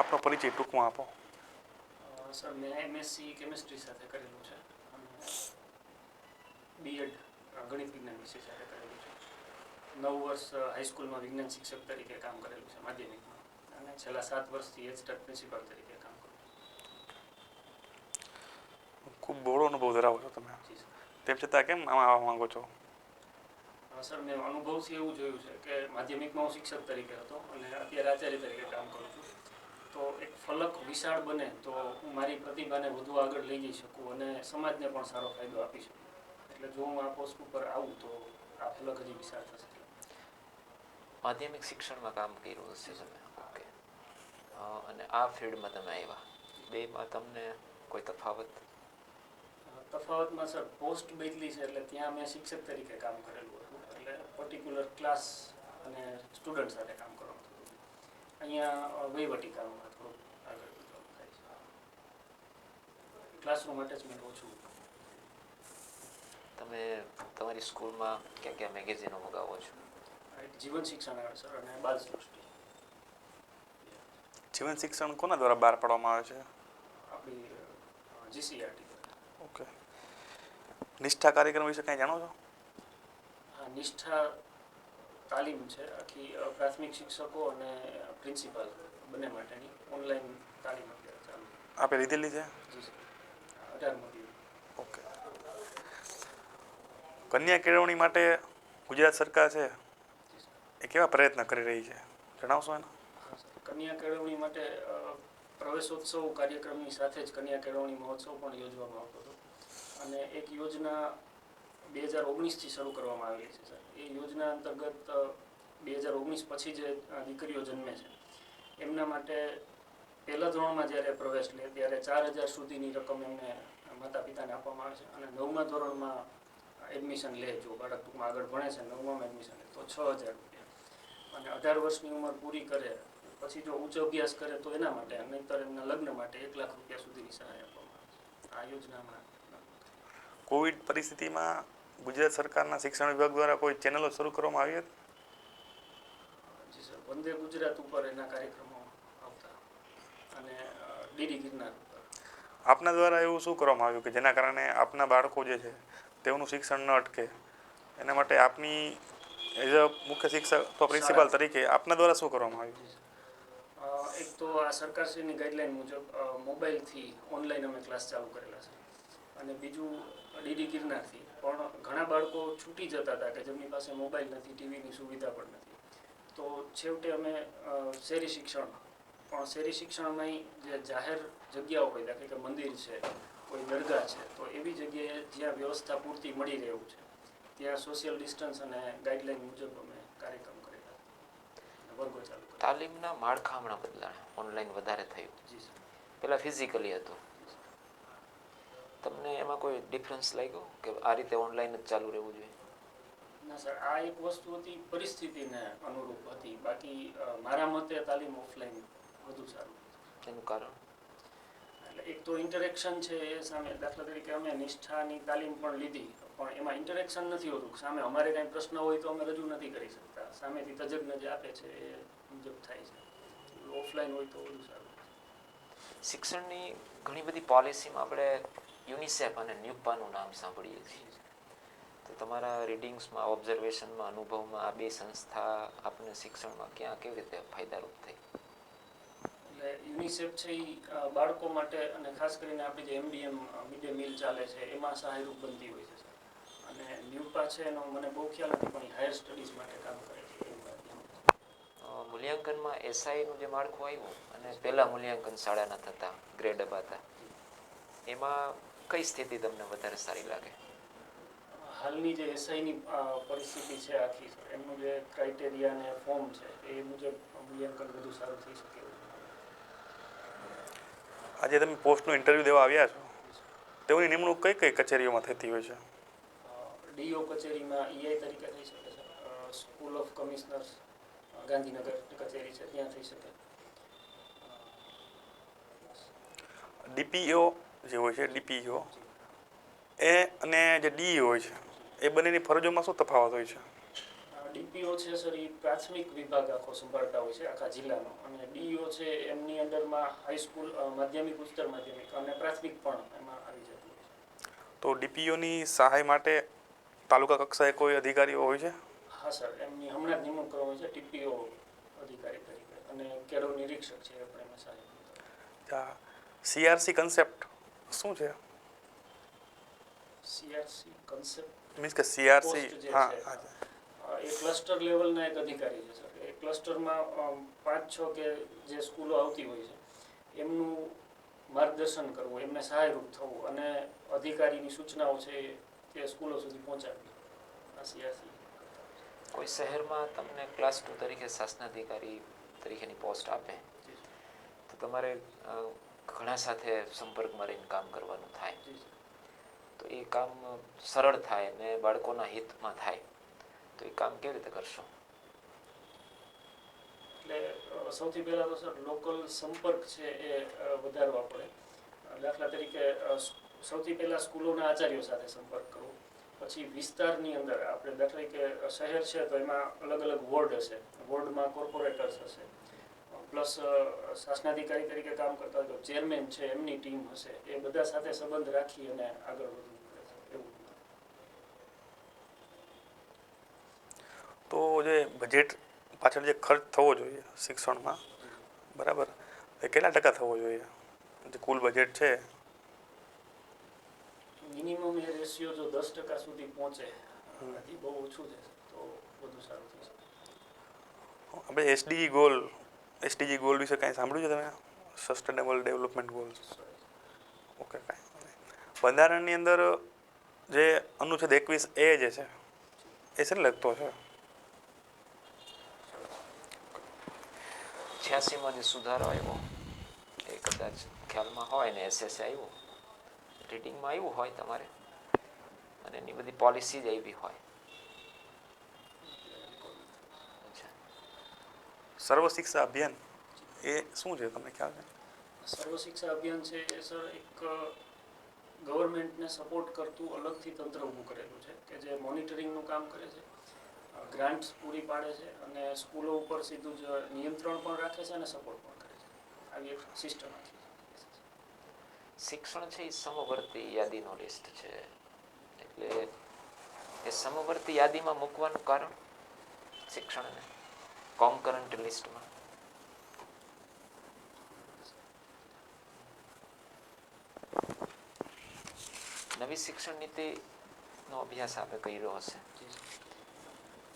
આપનો પરિચય ટૂંકમાં આપો. સર મેં એમએસસી કેમિસ્ટ્રી સાથે કરેલું છે અને બીએડ ગણિત વિજ્ઞાન વિષય સાથે કરેલું છે. 9 વર્ષ હાઈસ્કૂલમાં વિજ્ઞાન શિક્ષક તરીકે કામ કરેલું છે માધ્યમિકમાં, અને છેલ્લા 7 વર્ષથી એચટેટ પ્રિન્સિપાલ તરીકે કામ કરું ખૂબ બહોળો અનુભવ ધરાવો છો તમે, છું. જી સર. તેમ છતાં કેમ આમાં આવવા માંગો છો? સર મેં અનુભવથી એવું જોયું છે કે માધ્યમિકમાં હું શિક્ષક તરીકે હતો અને અત્યારે આચાર્ય તરીકે કામ કરું છું. તો એક ફલક વિશાળ બને તો હું મારી પ્રતિભાને વધુ આગળ લઈ જઈ શકું અને સમાજને પણ સારો ફાયદો આપી શકું. એટલે જો હું આ પોસ્ટ ઉપર આવું તો આ ફલક હજી વિશાળ થશે. માધ્યમિક શિક્ષણમાં કામ કર્યું હશે તમે, ઓકે. અને આ ફિલ્ડમાં તમે આવ્યા, બેમાં તમને કોઈ તફાવત? તફાવતમાં સર પોસ્ટ બદલી છે એટલે ત્યાં મેં શિક્ષક તરીકે કામ કરેલું હતું, એટલે પર્ટિક્યુલર ક્લાસ અને સ્ટુડન્ટ સાથે કામ કરવાનું હતું. અહીંયા વહીવટી કામમાં થોડુંક આગળ વધવાનું થાય છે. ક્લાસરૂમ અટેચમેન્ટ ઓછું. તમે તમારી સ્કૂલમાં ક્યાં ક્યાં મેગેઝિનો મગાવો છો? જીવન શિક્ષણ આવે સર, અને બાલ સૃષ્ટિ. જીવન શિક્ષણ કોના દ્વારા બહાર પાડવામાં આવે છે? આપણી જીસીઆરટી. ઓકે. નિષ્ઠા કાર્યક્રમ વિશે કંઈ જાણો છો? હા, નિષ્ઠા તાલીમ છે આખી પ્રાથમિક શિક્ષકો અને પ્રિન્સિપાલ બંને માટેની ઓનલાઈન તાલીમ અત્યારે ચાલુ. આપે લીધેલી છે? જી સર. 18 મોડ્યુલ. ઓકે. કન્યા કેળવણી માટે ગુજરાત સરકાર છે એ કેવા પ્રયત્ન કરી રહી છે, જણાવશો એના? કન્યા કેળવણી માટે પ્રવેશોત્સવ કાર્યક્રમની સાથે જ કન્યા કેળવણી મહોત્સવ પણ યોજવામાં આવતો હતો, અને એક યોજના 2019થી શરૂ કરવામાં આવેલી છે સર. એ યોજના અંતર્ગત 2019 પછી જે દીકરીઓ જન્મે છે એમના માટે પહેલા ધોરણમાં જ્યારે પ્રવેશ લે ત્યારે 4,000 સુધીની રકમ એમને માતા પિતાને આપવામાં આવે છે, અને 9મા ધોરણમાં એડમિશન લે જો બાળક ટૂંકમાં આગળ ભણે છે 9મામાં એડમિશન લે તો 6,000 રૂપિયા, અને 18 વર્ષની ઉંમર પૂરી કરે પછી જો ઉચ્ચ અભ્યાસ કરે તો એના માટે, નહીંતર એમના લગ્ન માટે 1 લાખ રૂપિયા સુધીની સહાય આપવામાં આવે છે. આ યોજનામાં કોવિડ પરિસ્થિતિમાં ગુજરાત સરકારના શિક્ષણ વિભાગ દ્વારા કોઈ ચેનલો શરૂ કરવામાં આવી હતી? જી સર, વંદે ગુજરાત ઉપર એના કાર્યક્રમો આવતા, અને ડીડી ગિરનાર ઉપર. આપના દ્વારા એવું શું કરવામાં આવ્યું કે જેના કારણે આપના બાળકો જે છે તેઓનું શિક્ષણ ન અટકે, એના માટે આપની એઝ અ મુખ્ય શિક્ષક તો પ્રિન્સિપાલ તરીકે આપના દ્વારા શું કરવામાં આવ્યું? એક તો આ સરકારશ્રીની ગાઈડલાઈન મુજબ મોબાઈલથી ઓનલાઈન અમે ક્લાસ ચાલુ કરેલા છે, અને બીજું ડીડી ગિરનારથી પણ ઘણા બાળકો છૂટી જતા હતા કે જેમની પાસે મોબાઈલ નથી, ટીવીની સુવિધા પણ નથી, તો છેવટે અમે શહેરી શિક્ષણ, પણ શહેરી શિક્ષણમાં જે જાહેર જગ્યાઓ હોય, દાખલા કે મંદિર છે, કોઈ દરગાહ છે, તો એવી જગ્યાએ જ્યાં વ્યવસ્થા પૂરતી મળી રહેવું છે ત્યાં સોશિયલ ડિસ્ટન્સ અને ગાઈડલાઈન મુજબ અમે કાર્યક્રમ કરેલા, વર્ગો ચાલુ કરેલા. તાલીમના માળખા હમણાં બદલાણા, ઓનલાઈન વધારે થયું. જી સર. પહેલાં ફિઝિકલી હતું. તમને એમાં કોઈ ડિફરન્સ લાગ્યો કે આ રીતે ઓનલાઈન જ ચાલુ રહેવું જોઈએ? ના સર, આ એક વસ્તુ હતી પરિસ્થિતિને અનુરૂપ હતી, બાકી મારા મતે તાલીમ ઓફલાઈન વધુ સારું. એનું કારણ? એટલે એક તો ઇન્ટરેક્શન છે એ સામે, દાખલા તરીકે અમે નિષ્ઠાની તાલીમ પણ લીધી, પણ એમાં ઇન્ટરેક્શન નથી હોતું. સામે અમારે કાંઈ પ્રશ્ન હોય તો અમે રજૂ નથી કરી શકતા, સામેથી તજજ્ઞ જે આપે છે એ મુજબ થાય છે. ઓફલાઈન હોય તો વધુ સારું. શિક્ષણની ઘણી બધી પોલિસીમાં આપણે યુનિસેફ અને ન્યુપાનું નામ સાંભળીએ છીએ, તો તમારા રીડિંગ્સમાં, ઓબ્ઝર્વેશનમાં, અનુભવમાં આ બે સંસ્થા આપણને શિક્ષણમાં ક્યાં કેવી રીતે ફાયદારૂપ થઈ? એટલે યુનિસેફ છે એ બાળકો માટે, અને ખાસ કરીને આપણી જે MDM મિડ ડે મીલ ચાલે છે એમાં સહાયરૂપ બનતી હોય છે, અને ન્યુપા છે એનો મને બહુ ખ્યાલ નથી, પણ હાયર સ્ટડીઝ માટે કામ કરે છે. મૂલ્યાંકનમાં એસઆઈનું જે માળખું આવ્યું અને પહેલાં મૂલ્યાંકન શાળાના થતા, ગ્રેડ અપાતા, એમાં કઈ સ્થિતિ તમને વધારે સારી લાગે? હાલની જે એસઆઈની પરિસ્થિતિ છે આખી, એમનું જે ક્રાઇટેરિયા અને ફોર્મ છે એ મુજબ મૂલ્યાંકન વધુ સારું થઈ શકે એવું. આજે તમે પોસ્ટનું ઇન્ટરવ્યૂ દેવા આવ્યા છો, તેઓની નિમણૂક કઈ કઈ કચેરીઓમાં થતી હોય છે? ડીઓ કચેરીમાં EI તરીકે થઈ શકે છે, સ્કૂલ ઓફ કમિશનર્સ ગાંધીનગર કચેરી છે ત્યાં થઈ શકે. ડીપીઓ જે હોય છે, ડીપીઓ એ અને જે ડીઈ હોય છે એ બંનેની ફરજોમાં શું તફાવત હોય છે? ડીપીઓ છે સર એ પ્રાથમિક વિભાગ આખો સંભાળતા હોય છે આખા જિલ્લાનો, અને ડીઈઓ છે એમની અંડરમાં હાઈસ્કૂલ, માધ્યમિક, ઉચ્ચતર માધ્યમિક અને પ્રાથમિક પણ એમાં આવી જતું હોય છે. તો ડીપીઓની સહાય માટે તાલુકા કક્ષાએ કોઈ અધિકારીઓ હોય છે? હા સર, એમની હમણાં જ નિમણૂક કરવામાં આવી છે ટીપીઓ અધિકારી તરીકે, અને કેળવ નિરીક્ષક છે એ પણ એમાં સહાય. સીઆરસી કન્સેપ્ટ શું છે? સીઆરસી કન્સેપ્ટ મીન્સ કે સીઆરસી, પોસ્ટ જે હા છે, હા, એ ક્લસ્ટર લેવલના એક અધિકારી છે સર. એ ક્લસ્ટરમાં 5-6 કે જે સ્કૂલો આવતી હોય છે એમનું માર્ગદર્શન કરવું, એમને સહાયરૂપ થવું અને અધિકારીની સૂચનાઓ છે એ સ્કૂલો સુધી પહોંચાડવી. આ સીઆરસી. કોઈ શહેરમાં તમને ક્લાસ 2 તરીકે શાસનાધિકારી તરીકેની પોસ્ટ આપે તો તમારે ઘણા સાથે સંપર્કમાં રહીને કામ કરવાનું થાય. તો એ કામ સરળ થાય અને બાળકોના હિતમાં થાય, તો એ કામ કેવી રીતે કરશો? એટલે સૌથી પહેલાં તો સર લોકલ સંપર્ક છે એ વધારવા પડે. દાખલા તરીકે સૌથી પહેલાં સ્કૂલોના આચાર્યો સાથે સંપર્ક કરવો. પછી વિસ્તારની અંદર આપણે દાખલા કે શહેર છે તો એમાં અલગ અલગ વોર્ડ હશે, વોર્ડમાં કોર્પોરેટર્સ હશે, પ્લસ શાસનાધિકારી તરીકે કામ કરતા હોય તો ચેરમેન છે એમની ટીમ હશે. એ બધા સાથે સંબંધ રાખી અને આગળ વધવું પડે એવું. તો જે બજેટ પાછળ જે ખર્ચ થવો જોઈએ શિક્ષણમાં, બરાબર, એ કેટલા ટકા થવો જોઈએ જે કુલ બજેટ છે? મિનિમમ એ રેશિયો જો 10% સુધી પહોંચે, હજી બહુ ઓછું છે તો વધુ સારું થઈ શકે. આપણે એસડીજી ગોલ વિશે કાંઈ સાંભળ્યું છે તમે? Sustainable development goals. ઓકે, કાંઈ બંધારણની અંદર જે અનુચ્છેદ 21A જે છે એ છે લગતો છે 86માં જે સુધારો આવ્યો એ કદાચ ખ્યાલમાં હોય ને એસએસએ આવ્યું, રીડિંગમાં આવ્યું હોય તમારે, અને એની બધી પોલિસી જ આવી હોય. સર્વ શિક્ષા અભિયાન એ શું છે, તમને ખ્યાલ છે? સર્વ શિક્ષા અભિયાન છે એ સર એક ગવર્મેન્ટને સપોર્ટ કરતું અલગથી તંત્ર ઊભું કરેલું છે કે જે મોનિટરિંગનું કામ કરે છે, ગ્રાન્ટ્સ પૂરી પાડે છે અને સ્કૂલો ઉપર સીધું જ નિયંત્રણ પણ રાખે છે અને સપોર્ટ પણ કરે છે. આવી એક સિસ્ટમ આખી. શિક્ષણ છે એ સમવર્તી યાદીનો લિસ્ટ છે, એટલે એ સમવર્તી યાદીમાં મૂકવાનું કારણ શિક્ષણને કોન્કરન્ટ લિસ્ટમાં. નવી શિક્ષણ નીતિનો અભ્યાસ આપણે કર્યો હશે,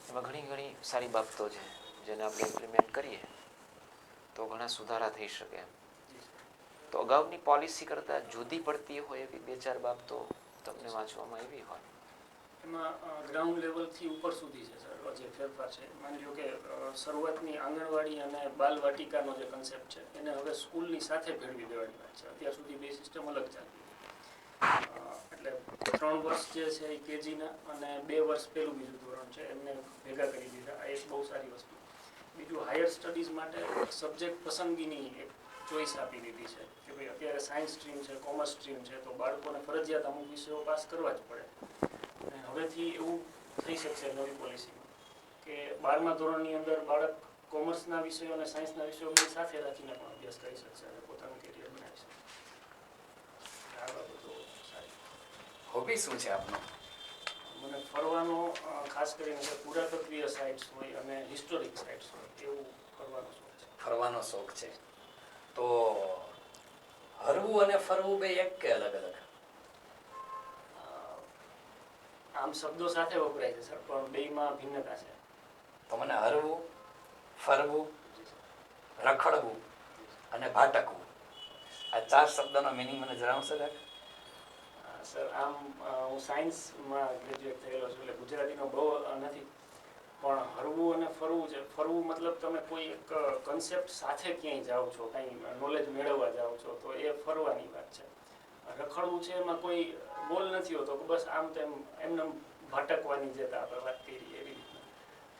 એમાં ઘણી સારી બાબતો છે જેને આપણે ઇમ્પ્લિમેન્ટ કરીએ તો ઘણા સુધારા થઈ શકે એમ. તો અગાઉની પોલિસી કરતાં જુદી પડતી હોય એવી 2-4 બાબતો તમને વાંચવામાં આવી હોય? એમાં ગ્રાઉન્ડ લેવલથી ઉપર સુધી છે સર જે ફેરફાર છે. માની લો કે શરૂઆતની આંગણવાડી અને બાલવાટિકાનો જે કન્સેપ્ટ છે એને હવે સ્કૂલની સાથે ભેળવી દેવાની વાત છે. અત્યાર સુધી બે સિસ્ટમ અલગ ચાલતી એટલે 3 વર્ષ જે છે એ કેજીના અને 2 વર્ષ પહેલું બીજું ધોરણ છે એમને ભેગા કરી દીધા. આ એક બહુ સારી વસ્તુ. બીજું, હાયર સ્ટડીઝ માટે સબ્જેક્ટ પસંદગીની એક ચોઈસ આપી દીધી છે કે ભાઈ અત્યારે સાયન્સ સ્ટ્રીમ છે, કોમર્સ સ્ટ્રીમ છે તો બાળકોને ફરજિયાત અમુક વિષયો પાસ કરવા જ પડે. અને હવેથી એવું થઈ શકશે નવી પોલિસીમાં કે 12મા ધોરણની અંદર બાળક કોમર્સના વિષયો અને સાયન્સના વિષયો બે સાથે રાખીને પણ અભ્યાસ કરી શકશે અને પોતાનું કેરિયર બનાવી શકશે. આ બાબતો સારી. હોબી શું છે આપનો? મને ફરવાનો ખાસ કરીને પુરાતત્વીય સાઇટ્સ હોય અને હિસ્ટોરિક સાઇટ્સ હોય એવું ફરવાનો શોખ છે. ફરવાનો શોખ છે. તો હરવું અને ફરવું બે એક કે અલગ અલગ? આમ શબ્દો સાથે વપરાય છે સર, પણ બેયમાં ભિન્નતા છે. તો મને હરવું, ફરવું, રખડવું અને ભાટકવું, આ 4 શબ્દોનો મિનિંગ મને જણાવશો સાહેબ? સર આમ હું સાયન્સમાં ગ્રેજ્યુએટ થયેલો છું એટલે ગુજરાતીનો બહુ નથી, પણ હરવું અને ફરવું છે. ફરવું મતલબ તમે કોઈ એક કન્સેપ્ટ સાથે ક્યાંય જાઓ છો, કાંઈ નોલેજ મેળવવા જાઓ છો તો એ ફરવાની વાત છે. રખડવું છે એમાં કોઈ ગોલ નથી હોતો, બસ આમ તેમ એમને ભટકવાની જે આપણે વાત કરી એવી રીતના.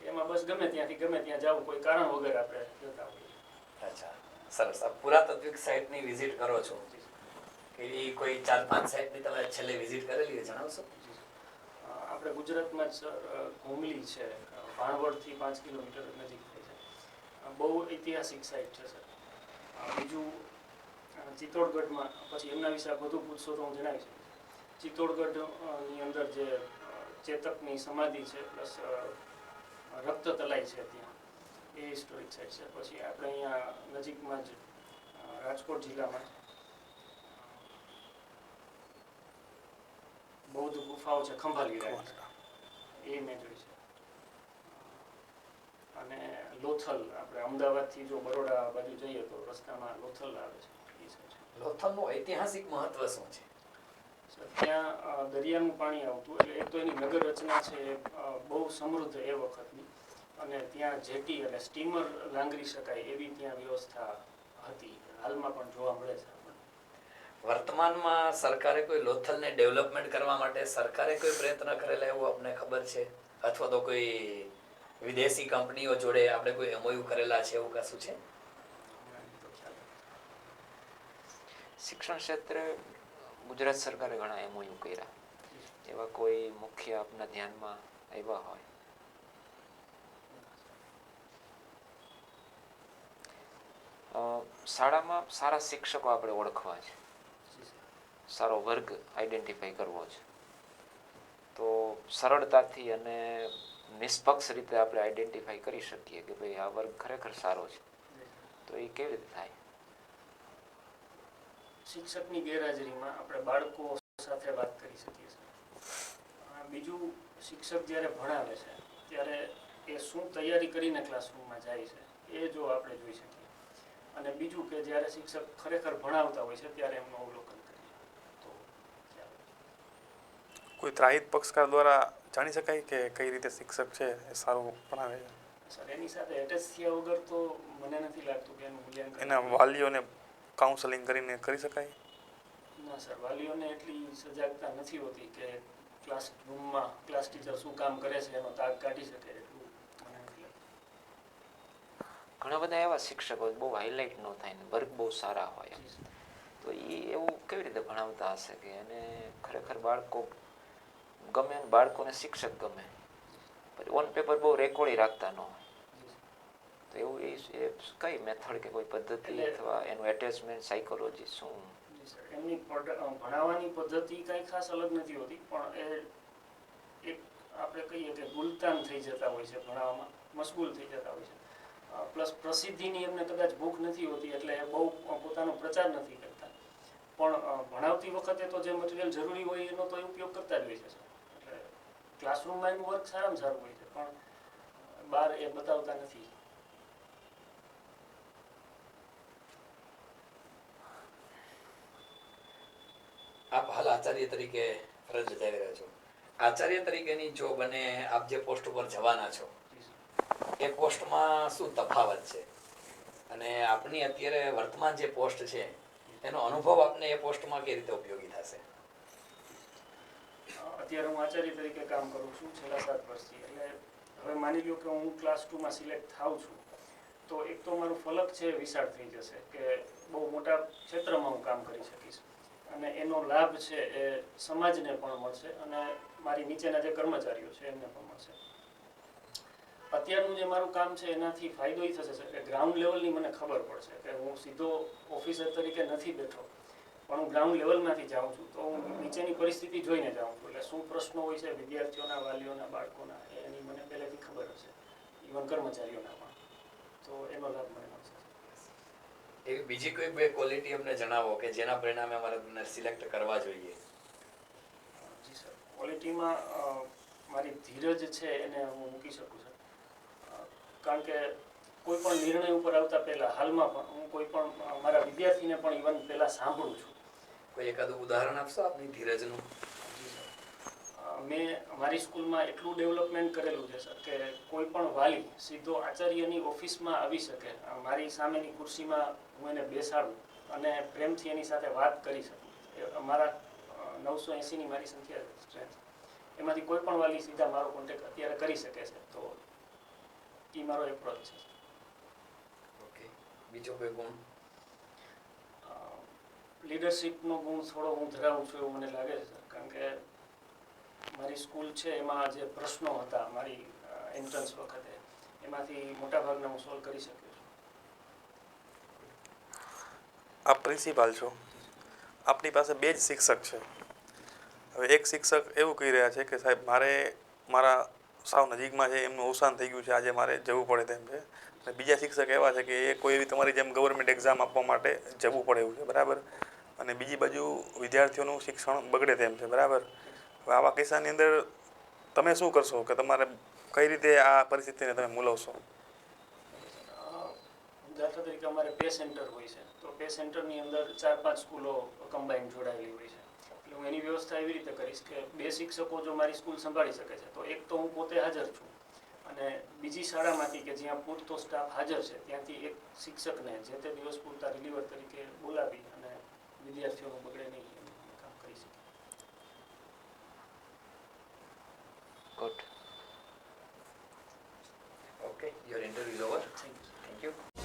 એમાં બસ ગમે ત્યાંથી ગમે ત્યાં જવું, કોઈ કારણ વગર આપણે જતા હોઈએ. અચ્છા, સરસ. આ પુરાતત્વિક સાઇટની વિઝિટ કરો છો, એવી કોઈ 4-5 સાઇટની તમે છેલ્લે વિઝિટ કરેલી જણાવશો? આપણે ગુજરાતમાં જ સર ઘુમલી છે, ભાણવડથી 5 કિલોમીટર નજીક થાય છે. બહુ ઐતિહાસિક સાઇટ છે સર. બીજું ચિત્તોડગઢમાં, પછી એમના વિશે આપ બધું પૂછશો તો હું જણાવી શકીશ. ચિત્તોડગઢની અંદર જે ચેતકની સમાધિ છે પ્લસ રક્ત તલાઈ છે ત્યાં, એ હિસ્ટોરિક સાઇટ છે. પછી આપણે અહીંયા નજીકમાં જ રાજકોટ જિલ્લામાં બૌદ્ધ ગુફાઓ છે ખંભાલી રાણી, એ મેં જોઈ છે. અને લોથલ, આપણે અમદાવાદથી જો બરોડા બાજુ જઈએ તો રસ્તામાં લોથલ આવે છે, એ સાઈડ. લોથલનું ઐતિહાસિક મહત્વ શું છે? ત્યાં દરિયાનું પાણી આવતું, એટલે એક તો એની નગર રચના છે એ બહુ સમૃદ્ધ એ વખતની, અને ત્યાં જેટી અને સ્ટીમર લાંગરી શકાય એવી ત્યાં વ્યવસ્થા હતી. હાલમાં પણ જોવા મળે છે આપણને. વર્તમાનમાં સરકારે કોઈ લોથલને ડેવલપમેન્ટ કરવા માટે સરકારે કોઈ પ્રયત્ન કરેલા એવું આપને ખબર છે? અથવા તો કોઈ વિદેશી કંપનીઓ જોડે આપણે કોઈ એમઓયુ કરેલા છે, એવું કશું છે? તો ખ્યાલ નથી. શિક્ષણ ક્ષેત્રે ગુજરાત સરકારે ઘણા એમઓયુ કર્યા, એવા કોઈ મુખ્ય આપના ધ્યાનમાં આવ્યા હોય? શાળામાં સારા શિક્ષકો આપણે ઓળખવા છે, સારો વર્ગ આઈડેન્ટિફાઈ કરવો છે, તો સરળતાથી અને નિષ્પક્ષ રીતે આપણે આઈડેન્ટિફાઈ કરી શકીએ કે ભાઈ આ વર્ગ ખરેખર સારો છે, તો એ કેવી રીતે થાય? શિક્ષકની ગેરહાજરીમાં આપણે બાળકો સાથે વાત કરી શકીએ છીએ. બીજું, શિક્ષક જ્યારે ભણાવે છે ત્યારે એ શું તૈયારી કરીને ક્લાસરૂમમાં જાય છે, એ જો આપણે જોઈ શકીએ. અને બીજું કે જ્યારે શિક્ષક ખરેખર ભણાવતા હોય છે ત્યારે એમનું અવલોકન કરીએ તો ખ્યાલ. કોઈ ત્રાહિત પક્ષકાર દ્વારા જાણી શકાય કે કઈ રીતે શિક્ષક છે એ સારું ભણાવે છે? સર એની સાથે એટેચ થયા વગર તો મને નથી લાગતું કે એનું મૂલ્યાંકન. એના વાલીઓને કાઉન્સેલિંગ કરીને કરી શકાય? ના સર, વાલીઓને એટલી સજાગતા નથી હોતી કે ક્લાસરૂમમાં ક્લાસ ટીચર શું કામ કરે છે એનો તાગ કાઢી શકે, એટલું મને નથી લાગતું. ઘણા બધા એવા શિક્ષકો બહુ હાઇલાઇટ ન થાય ને વર્ગ બહુ સારા હોય, તો એ એવું કેવી રીતે ભણાવતા હશે કે એને ખરેખર બાળકો ગમે ને બાળકોને શિક્ષક ગમે, પછી ઓન પેપર બહુ રેકોર્ડી રાખતા ન હોય, તો એવું એ કઈ મેથડ કે કોઈ પદ્ધતિ અથવા એનું એટેચમેન્ટ સાયકોલોજી શું? એમની ભણાવવાની પદ્ધતિ કંઈ ખાસ અલગ નથી હોતી, પણ એ એક આપણે કહીએ કે ગુલતાન થઈ જતા હોય છે, ભણાવવામાં મશગુલ થઈ જતા હોય છે. પ્લસ પ્રસિદ્ધિની એમને કદાચ ભૂખ નથી હોતી, એટલે એ બહુ પોતાનો પ્રચાર નથી કરતા. પણ ભણાવતી વખતે તો જે મટીરિયલ જરૂરી હોય એનો તો ઉપયોગ કરતા જ હોય છે. એટલે ક્લાસરૂમમાં એનું વર્ક સારામાં સારું હોય છે, પણ બહાર એ બતાવતા નથી. આપ હાલ આચાર્ય તરીકે ફરજ બજાવી રહ્યા છો. આચાર્ય તરીકેની જોબ અને આપ જે પોસ્ટ ઉપર જવાના છો એ પોસ્ટમાં શું તફાવત છે, અને આપની અત્યારે વર્તમાન જે પોસ્ટ છે એનો અનુભવ આપને એ પોસ્ટમાં કઈ રીતે ઉપયોગી થશે? અત્યારે હું આચાર્ય તરીકે કામ કરું છું છેલ્લા 7 વર્ષથી. એટલે હવે માની લો કે હું ક્લાસ 2માં સિલેક્ટ થાઉં છું, તો એક તો મારું ફલક છે વિશાળ થઈ જશે કે બહુ મોટા ક્ષેત્રમાં હું કામ કરી શકીશ, અને એનો લાભ છે એ સમાજને પણ મળશે અને મારી નીચેના જે કર્મચારીઓ છે એમને પણ મળશે. અત્યારનું જે મારું કામ છે એનાથી ફાયદો એ થશે કે ગ્રાઉન્ડ લેવલની મને ખબર પડશે કે હું સીધો ઓફિસર તરીકે નથી બેઠો, પણ હું ગ્રાઉન્ડ લેવલમાંથી જાઉં છું, તો હું નીચેની પરિસ્થિતિ જોઈને જાઉં છું. એટલે શું પ્રશ્નો હોય છે વિદ્યાર્થીઓના, વાલીઓના, બાળકોના, એની મને પહેલેથી ખબર હશે, ઇવન કર્મચારીઓના પણ, તો એનો લાભ મને મળશે. એવી બીજી કોઈ બે ક્વોલિટી અમને જણાવો કે જેના પરિણામે અમારે તમને સિલેક્ટ કરવા જોઈએ. જી સર, ક્વોલિટીમાં મારી ધીરજ છે એને હું મૂકી શકું છું, કારણ કે કોઈ પણ નિર્ણય ઉપર આવતા પહેલાં હાલમાં પણ હું કોઈ પણ મારા વિદ્યાર્થીને પણ ઇવન પહેલાં સાંભળું છું. કોઈ એકાદું ઉદાહરણ આપશો આપની ધીરજનું? મેં મારી સ્કૂલમાં એટલું ડેવલપમેન્ટ કરેલું છે સર કે કોઈ પણ વાલી સીધો આચાર્યની ઓફિસમાં આવી શકે, મારી સામેની ખુરશીમાં હું એને બેસાડું અને પ્રેમથી એની સાથે વાત કરી શકું. મારા 980ની મારી સંખ્યા સ્ટ્રેન્થ, એમાંથી કોઈ પણ વાલી સીધા મારો કોન્ટેક્ટ અત્યારે કરી શકે છે, તો એ મારો એપ્રોચ છે. ઓકે, બીજો કોઈ ગુણ? લીડરશિપનો ગુણ થોડો હું ધરાવું છું એવું મને લાગે છે સર, કારણ કે મારી સ્કૂલ છે એમાં જે પ્રશ્નો હતા મારી એન્ટ્રન્સ વખતે એમાંથી મોટાભાગના હું સોલ્વ કરી શક્યો છું. આપ પ્રિન્સિપાલ છો, આપની પાસે 2 જ શિક્ષક છે. હવે એક શિક્ષક એવું કહી રહ્યા છે કે સાહેબ મારે મારા સાવ નજીકમાં છે એમનું અવસાન થઈ ગયું છે, આજે મારે જવું પડે તેમ છે. અને બીજા શિક્ષક એવા છે કે એ કોઈ એવી તમારી જેમ ગવર્મેન્ટ એક્ઝામ આપવા માટે જવું પડે એવું છે, બરાબર. અને બીજી બાજુ વિદ્યાર્થીઓનું શિક્ષણ બગડે તેમ છે, બરાબર. હવે આવા કિસ્સાની અંદર તમે શું કરશો કે તમારે કઈ રીતે આ પરિસ્થિતિને તમે મૂલવશો? દાખલા તરીકે અમારે પે સેન્ટર હોય છે, તો પે સેન્ટરની અંદર 4-5 સ્કૂલો કમ્બાઈન જોડાયેલી હોય છે. એટલે હું એની વ્યવસ્થા એવી રીતે કરીશ કે 2 શિક્ષકો જો મારી સ્કૂલ સંભાળી શકે છે તો એક તો હું પોતે હાજર છું, અને બીજી શાળામાંથી કે જ્યાં પૂરતો સ્ટાફ હાજર છે ત્યાંથી એક શિક્ષકને જે તે દિવસ પૂરતા રિલીવર તરીકે બોલાવી અને વિદ્યાર્થીઓનું બગડે નહીં એનું કામ કરી શકીએ. Good. Okay, your interview is over. Thank you. Thank you.